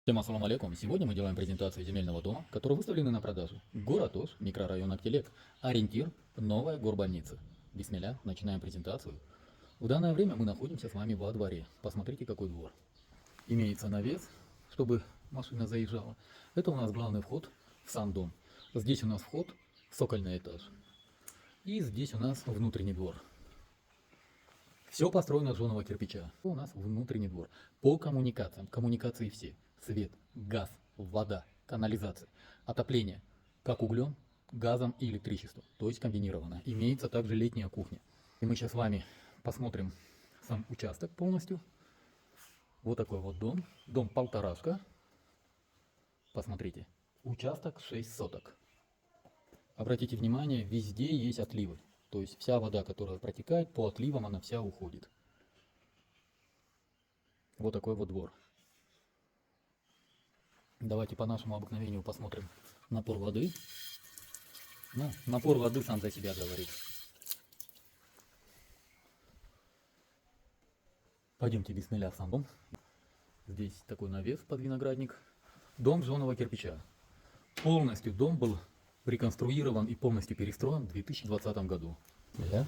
Всем ассаламу алейкум. Сегодня мы делаем презентацию земельного дома, который выставлен на продажу. Город Ош, микрорайон Актелек. Ориентир – новая горбольница. Бисмилля, начинаем презентацию. В данное время мы находимся с вами во дворе. Посмотрите, какой двор. Имеется навес, чтобы машина заезжала. Это у нас главный вход в сам дом. Здесь у нас вход в цокольный этаж. И здесь у нас внутренний двор. Все построено из жженого кирпича. У нас внутренний двор. По коммуникациям. Коммуникации все. Свет, газ, вода, канализация, отопление. Как углем, газом и электричеством. То есть комбинированно. Имеется также летняя кухня. И мы сейчас с вами посмотрим сам участок полностью. Вот такой вот дом. Дом полторашка. Посмотрите. Участок 6 соток. Обратите внимание, везде есть отливы. То есть вся вода, которая протекает, по отливам она вся уходит. Вот такой вот двор. Давайте по нашему обыкновению посмотрим напор воды. Ну, напор воды сам за себя говорит. Пойдемте бисмилля в сам дом. Здесь такой навес под виноградник. Дом жженого кирпича. Полностью дом был реконструирован и полностью перестроен в 2020 году. Да?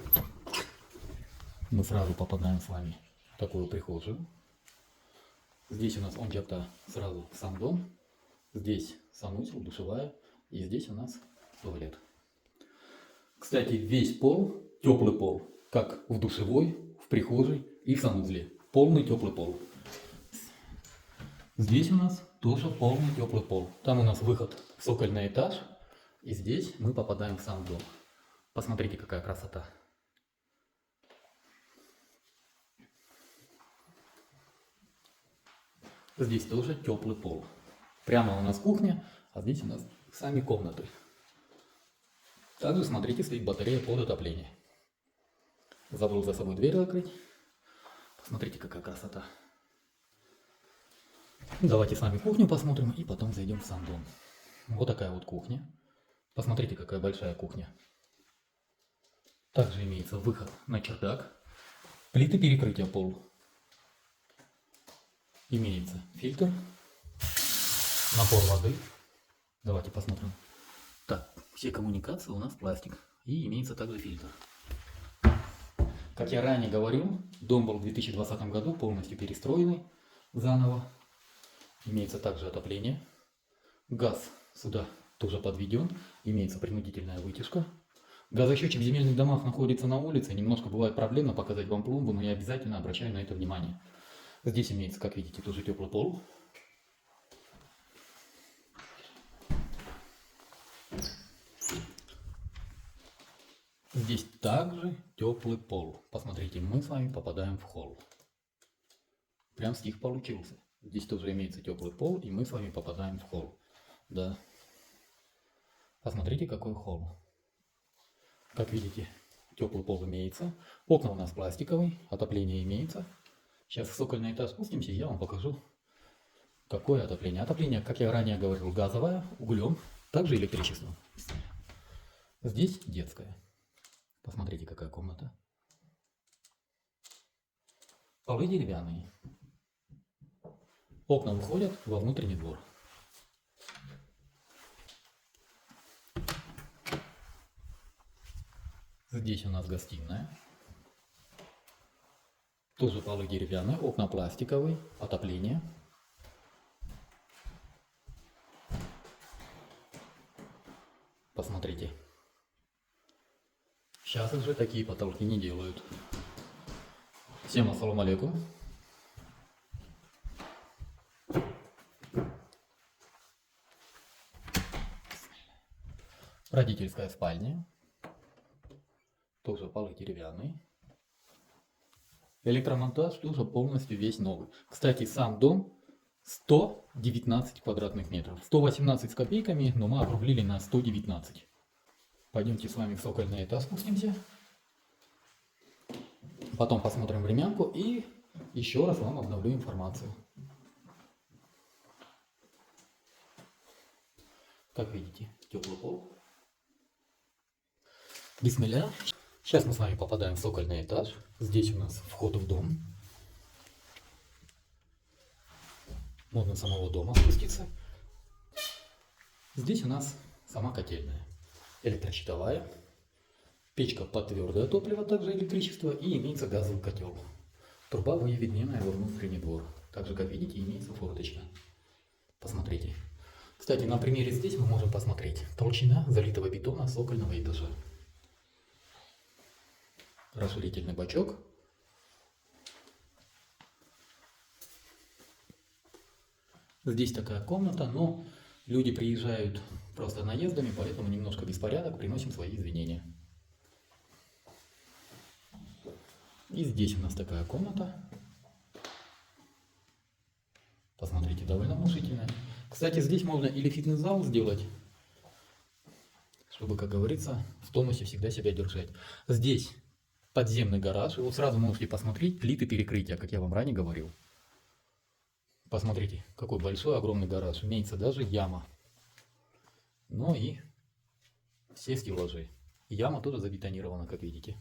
Мы сразу попадаем с вами в такую прихожую. Здесь у нас ончакта сразу сам дом. Здесь санузел, душевая. И здесь у нас туалет. Кстати, весь пол, теплый пол. Как в душевой, в прихожей и в санузле. Полный теплый пол. Здесь у нас тоже полный теплый пол. Там у нас выход в цокольный этаж. И здесь мы попадаем в сам дом. Посмотрите, какая красота. Здесь тоже теплый пол. Прямо у нас кухня, а здесь у нас сами комнаты. Также, смотрите, стоит батарея под отопление. Забыл за собой дверь закрыть. Посмотрите, какая красота. Давайте с вами кухню посмотрим и потом зайдем в сам дом. Вот такая вот кухня. Посмотрите, какая большая кухня. Также имеется выход на чердак. Плиты перекрытия пол. Имеется фильтр. Напор воды. Давайте посмотрим. Так, все коммуникации у нас пластик. И имеется также фильтр. Как я ранее говорил, дом был в 2020 году полностью перестроенный заново. Имеется также отопление. Газ сюда тоже подведен. Имеется принудительная вытяжка. Газосчетчик в земельных домах находится на улице. Немножко бывает проблемно показать вам пломбу, но я обязательно обращаю на это внимание. Здесь имеется, как видите, тоже теплый пол. Здесь также теплый пол. Посмотрите, мы с вами попадаем в холл. Прям стих получился. Здесь тоже имеется теплый пол, и мы с вами попадаем в холл. Да. Посмотрите, какой холл. Как видите, теплый пол имеется. Окна у нас пластиковые, отопление имеется. Сейчас в цокольный этаж спустимся, и я вам покажу, какое отопление. Отопление, как я ранее говорил, газовое, углем, также электричеством. Здесь детская. Посмотрите, какая комната. Полы деревянные. Окна выходят во внутренний двор. Здесь у нас гостиная. Тоже полы деревянные, окна пластиковые, отопление. Посмотрите. Сейчас уже такие потолки не делают. Всем ассаламу алейкум. Родительская спальня. Тоже полы деревянные. Электромонтаж тоже полностью весь новый. Кстати, сам дом 119 квадратных метров. 118 с копейками, но мы округлили на 119. Пойдемте с вами в цокольный этаж спустимся. Потом посмотрим времянку и еще раз вам обновлю информацию. Как видите, теплый пол. Бисмилля. Сейчас мы с вами попадаем в цокольный этаж. Здесь у нас вход в дом. Можно с самого дома спуститься. Здесь у нас сама котельная. Электрощитовая. Печка под твердое топливо, также электричество. И имеется газовый котел. Труба выведенная во внутренний двор. Также, как видите, имеется форточка. Посмотрите. Кстати, на примере здесь мы можем посмотреть толщина залитого бетона цокольного этажа. Расширительный бачок. Здесь такая комната, но люди приезжают просто наездами, поэтому немножко беспорядок, приносим свои извинения. И здесь у нас такая комната. Посмотрите, довольно внушительная. Кстати, здесь можно или фитнес-зал сделать, чтобы, как говорится, в тонусе всегда себя держать. Здесь подземный гараж, и вот сразу можете посмотреть плиты перекрытия, как я вам ранее говорил. Посмотрите, какой большой, огромный гараж. Имеется даже яма. Ну и все стеллажи. Яма тоже забетонирована, как видите.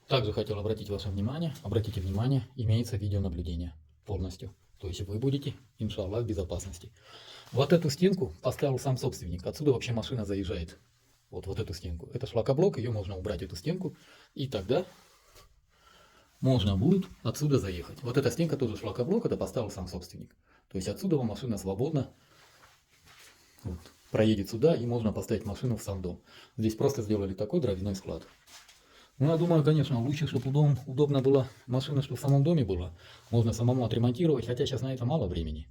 Также хотел обратить ваше внимание, обратите внимание, имеется видеонаблюдение полностью. То есть вы будете, иншаллах, в безопасности. Вот эту стенку поставил сам собственник. Отсюда вообще машина заезжает. Вот эту стенку. Это шлакоблок, ее можно убрать, эту стенку. И тогда можно будет отсюда заехать. Вот эта стенка тоже шлакоблок, это поставил сам собственник. То есть отсюда машина свободно проедет сюда, и можно поставить машину в сам дом. Здесь просто сделали такой дровяной склад. Ну, я думаю, конечно, лучше, чтобы удобно была машина, чтобы в самом доме была. Можно самому отремонтировать, хотя сейчас на это мало времени.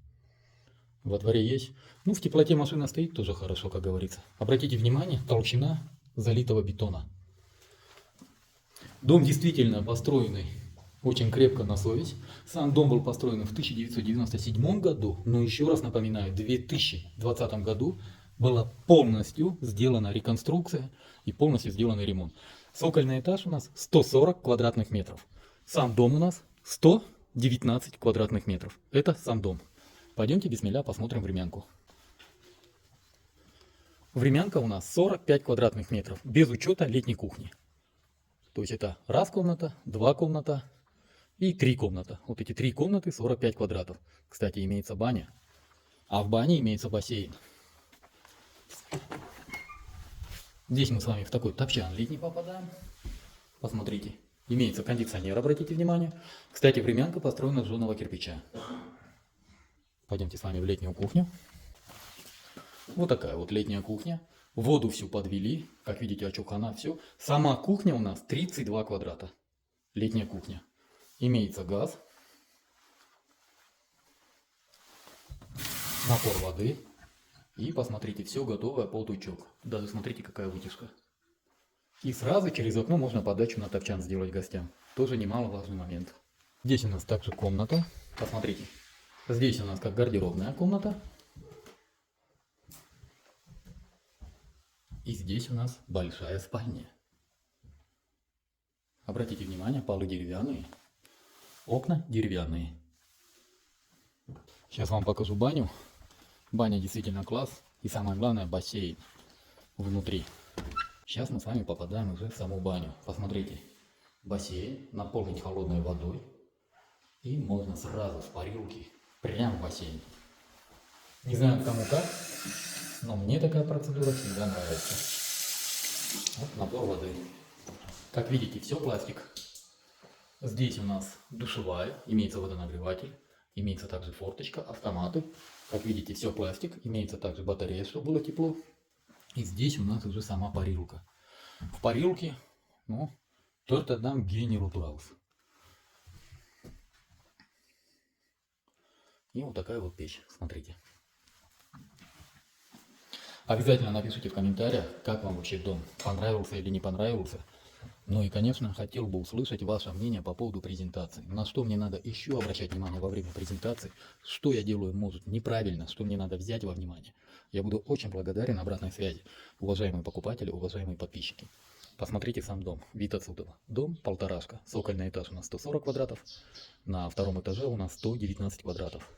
Во дворе есть. Ну, в теплоте машина стоит тоже хорошо, как говорится. Обратите внимание, толщина залитого бетона. Дом действительно построенный очень крепко на совесть. Сам дом был построен в 1997 году, но еще раз напоминаю, в 2020 году была полностью сделана реконструкция и полностью сделан ремонт. Цокольный этаж у нас 140 квадратных метров. Сам дом у нас 119 квадратных метров. Это сам дом. Пойдемте, бисмилля, посмотрим времянку. Времянка у нас 45 квадратных метров, без учета летней кухни. То есть это раз комната, два комната и три комната. Вот эти три комнаты 45 квадратов. Кстати, имеется баня. А в бане имеется бассейн. Здесь мы с вами в такой топчан летний попадаем. Посмотрите. Имеется кондиционер, обратите внимание. Кстати, времянка построена из жженого кирпича. Пойдемте с вами в летнюю кухню. Вот такая вот летняя кухня. Воду всю подвели. Как видите, очухана все. Сама кухня у нас 32 квадрата. Летняя кухня. Имеется газ. Напор воды. И посмотрите, все готовое под утюг. Даже смотрите, какая вытяжка. И сразу через окно можно подачу на топчан сделать гостям. Тоже немаловажный момент. Здесь у нас также комната. Посмотрите. Здесь у нас как гардеробная комната. И здесь у нас большая спальня. Обратите внимание, полы деревянные. Окна деревянные. Сейчас вам покажу баню. Баня действительно класс. И самое главное, бассейн внутри. Сейчас мы с вами попадаем уже в саму баню. Посмотрите. Бассейн наполнить холодной водой. И можно сразу с парилки прямо в бассейн. Не знаю, кому как, но мне такая процедура всегда нравится. Вот напор воды. Как видите, все пластик. Здесь у нас душевая, имеется водонагреватель. Имеется также форточка, автоматы. Как видите, все пластик. Имеется также батарея, чтобы было тепло. И здесь у нас уже сама парилка. В парилке, только дам генерал Браус. И вот такая вот печь, смотрите. Обязательно напишите в комментариях, как вам вообще дом, понравился или не понравился. Ну и, конечно, хотел бы услышать ваше мнение по поводу презентации. На что мне надо еще обращать внимание во время презентации, что я делаю, может, неправильно, что мне надо взять во внимание. Я буду очень благодарен обратной связи, уважаемые покупатели, уважаемые подписчики. Посмотрите сам дом, вид отсюда. Дом полторашка, цокольный этаж у нас 140 квадратов, на втором этаже у нас 119 квадратов.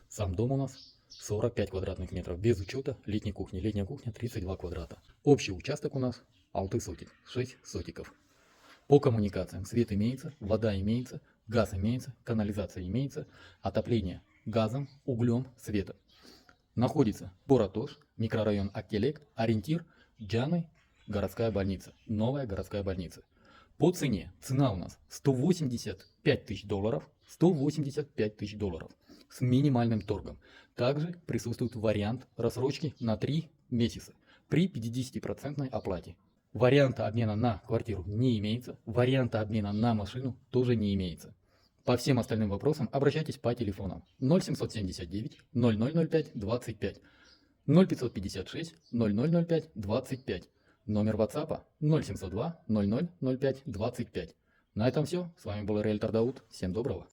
Сам дом у нас 45 квадратных метров, без учета летней кухни. Летняя кухня 32 квадрата. Общий участок у нас 6 сотик, 6 сотиков. По коммуникациям свет имеется, вода имеется, Газ имеется, канализация имеется, отопление газом, углем, светом. Находится город Ош, микрорайон Актелек, ориентир Джаны, городская больница, новая городская больница. По цене, цена у нас 185 тысяч долларов, 185 тысяч долларов с минимальным торгом. Также присутствует вариант рассрочки на 3 месяца при 50% оплате. Варианта обмена на квартиру не имеется, варианта обмена на машину тоже не имеется. По всем остальным вопросам обращайтесь по телефонам 0779 0005 25, 0556 0005 25, номер WhatsApp 0702 0005 25. На этом все. С вами был риэлтор Дауд. Всем доброго.